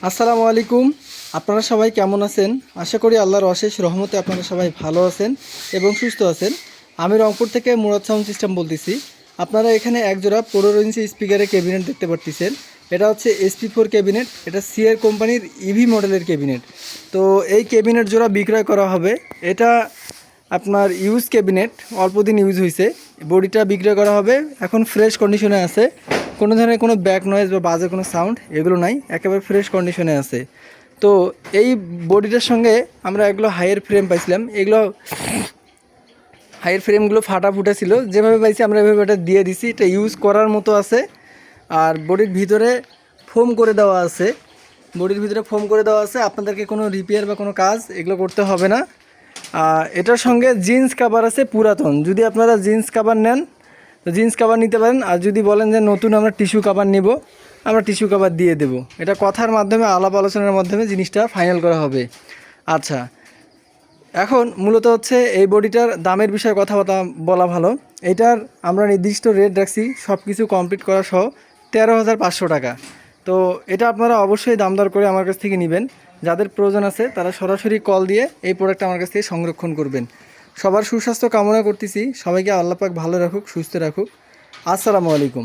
আসসালামু আলাইকুম। আপনারা সবাই কেমন আছেন? আশা করি আল্লাহর অশেষ রহমতে আপনারা সবাই ভালো আছেন এবং সুস্থ আছেন। আমি রংপুর থেকে মুরাদ সাউন্ড সিস্টেম বলতেছি। আপনারা এখানে একজোড়া 15 ইঞ্চি স্পিকারের ক্যাবিনেট দেখতে পাচ্ছেন। এটা হচ্ছে SP4 ক্যাবিনেট। এটা সিআর কোম্পানির ইভি মডেলের ক্যাবিনেট। তো এই ক্যাবিনেট জোড়া বিক্রয় করা হবে। এটা আপনার ইউজ ক্যাবিনেট, অল্প দিন ইউজ হয়েছে। বডিটা বিক্রয় করা হবে, এখন ফ্রেশ কন্ডিশনে আছে। কোনো ধরনের কোনো ব্যাক নয়েজ বা বাজে কোনো সাউন্ড এগুলো নাই, একেবারে ফ্রেশ কন্ডিশনে আছে। তো এই বডিটার সঙ্গে আমরা এগুলো হাইয়ের ফ্রেম পাইছিলাম। এগুলো হাইয়ের ফ্রেমগুলো ফাটা ফুটা ছিল, যেভাবে পাইছি আমরা এভাবে এটা দিয়ে দিছি। এটা ইউজ করার মতো আছে। আর বডির ভিতরে ফোম করে দেওয়া আছে। আপনাদেরকে কোনো রিপেয়ার বা কোনো কাজ এগুলো করতে হবে না। এটার সঙ্গে জিন্স কাভার আছে পুরাতন। যদি আপনারা জিন্স কাভার নেন তো জিন্স কাভার নিতে পারেন, আর যদি বলেন যে নতুন আমরা টিস্যু কাভার নিব, আমরা টিস্যু কাভার দিয়ে দেব। এটা কথার মাধ্যমে, আলাপ আলোচনার মাধ্যমে জিনিসটা ফাইনাল করা হবে। আচ্ছা, এখন মূলত হচ্ছে এই বডিটার দামের বিষয়ে কথা বলা ভালো। এটার আমরা নির্দিষ্ট রেট রাখছি, সব কিছু কমপ্লিট করা সহ 13,500 টাকা। তো এটা আপনারা অবশ্যই দাম দর করে আমার কাছ থেকে নেবেন। যাদের প্রয়োজন আছে তারা সরাসরি কল দিয়ে এই প্রোডাক্টটা আমার কাছ থেকে সংরক্ষণ করবেন। সবার সুস্বাস্থ্য কামনা করতেছি। সবাইকে আল্লাহ পাক ভালো রাখুক, সুস্থ রাখুক। আসসালামু আলাইকুম।